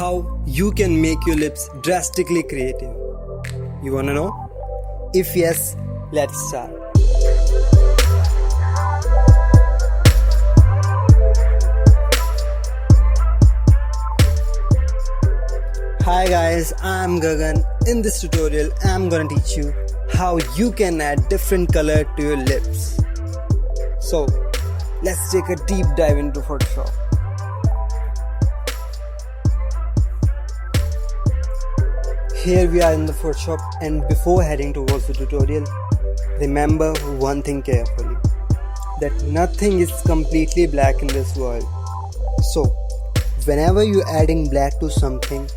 how you can make your lips drastically creative. You wanna know? If yes, let's start. Hi guys, I'm Gagan. In this tutorial, I'm gonna teach you how you can add different color to your lips. So, let's take a deep dive into Photoshop. Here we are in the Photoshop, and before heading towards the tutorial, remember one thing carefully, that nothing is completely black in this world. So, whenever you're adding black to something,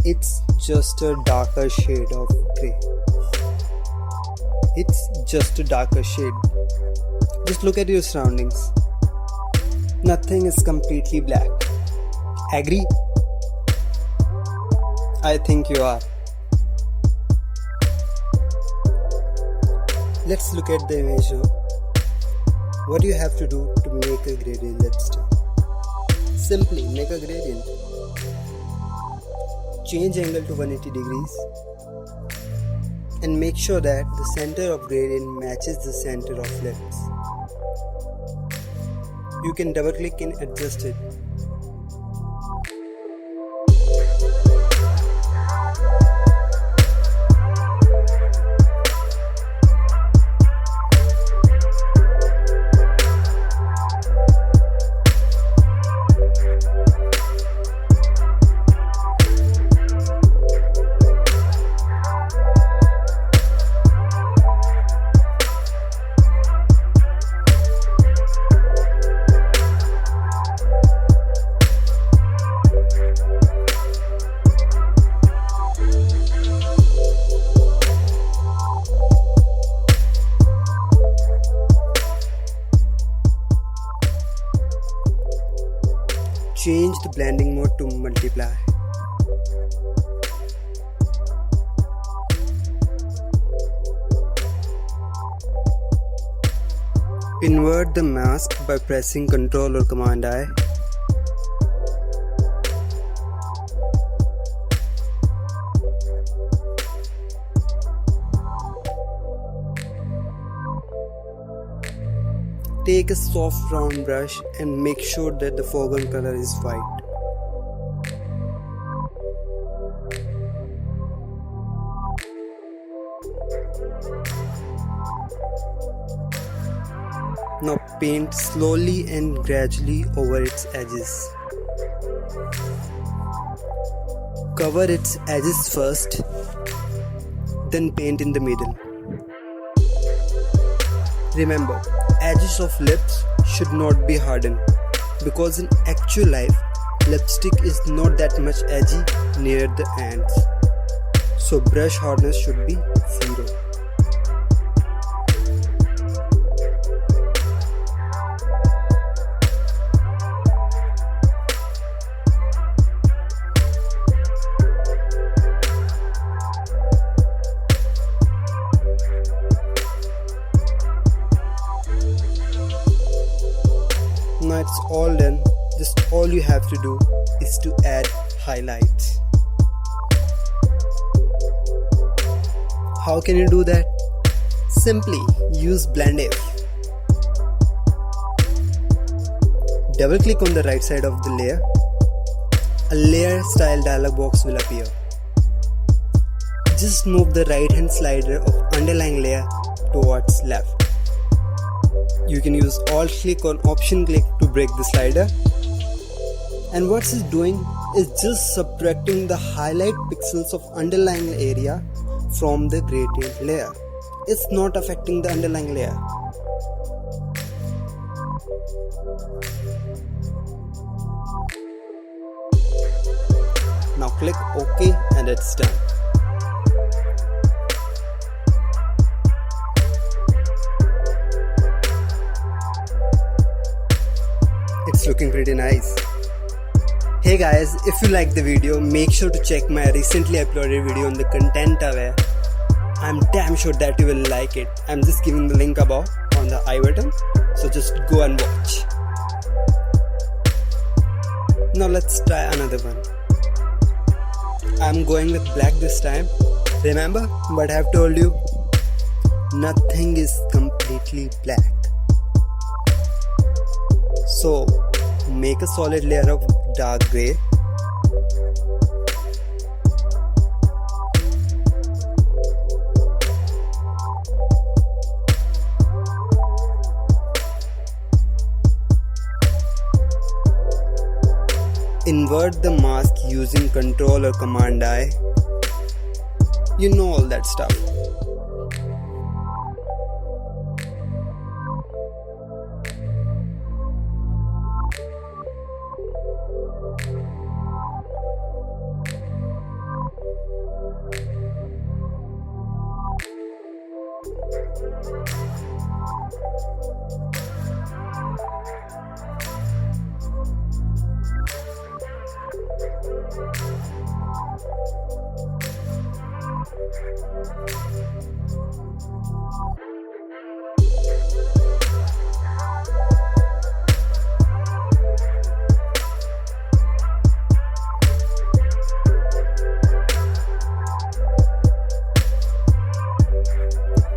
it's just a darker shade of grey. It's just a darker shade. Just look at your surroundings. Nothing is completely black. Agree? I think you are. Let's look at the image now. What do you have to do to make a gradient lipstick? Simply make a gradient. Change angle to 180 degrees and make sure that the center of gradient matches the center of lips. You can double click and adjust it. Change the blending mode to multiply. Invert the mask by pressing Ctrl or Command I. Take a soft round brush and make sure that the foreground color is white. Now paint slowly and gradually over its edges. Cover its edges first, then paint in the middle. Remember, edges of lips should not be hardened, because in actual life, lipstick is not that much edgy near the ends. So brush hardness should be 0. Now it's all done. Just all you have to do is to add highlights. How can you do that? Simply use Blend If. Double click on the right side of the layer. A layer style dialog box will appear. Just move the right hand slider of underlying layer towards left. You can use Alt click or Option click to break the slider. And what it's doing is just subtracting the highlight pixels of underlying area from the gradient layer. It's not affecting the underlying layer. Now click OK and it's done. It's looking pretty nice. Hey guys, if you like the video, make sure to check my recently uploaded video on the content aware. I'm damn sure that you will like it. I'm just giving the link above on the I button, so just go and watch. Now let's try another one. I'm going with black this time. Remember what I have told you? Nothing is completely black. So make a solid layer of dark grey. Invert the mask using Ctrl or Command I. You know all that stuff.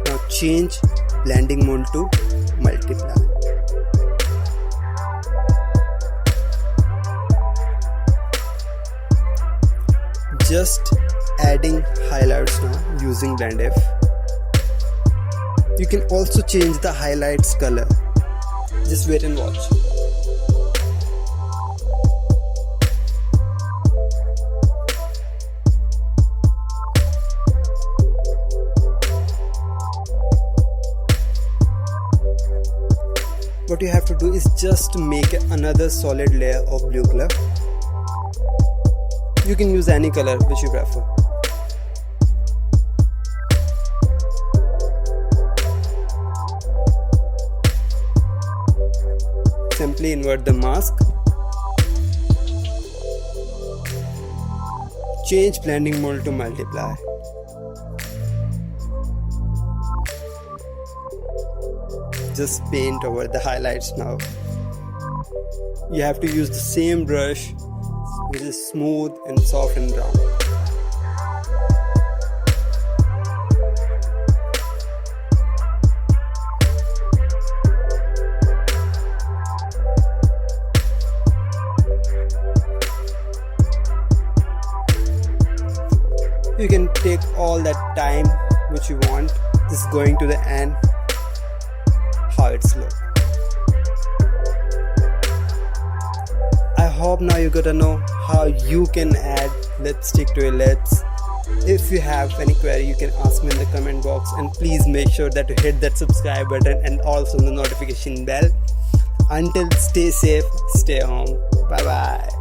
Now change blending mode to multiply. Just adding highlights now using blend F. You can also change the highlights color. Just wait and watch. What you have to do is just make another solid layer of blue color. You can use any color which you prefer. Simply invert the mask. Change blending mode to multiply. Just paint over the highlights now. You have to use the same brush which is smooth and soft and round. You can take all that time which you want, just going to the end, how it's look. I hope now you got to know how you can add lipstick to your lips. If you have any query, you can ask me in the comment box, and please make sure that you hit that subscribe button and also the notification bell. Until stay safe, stay home. Bye bye.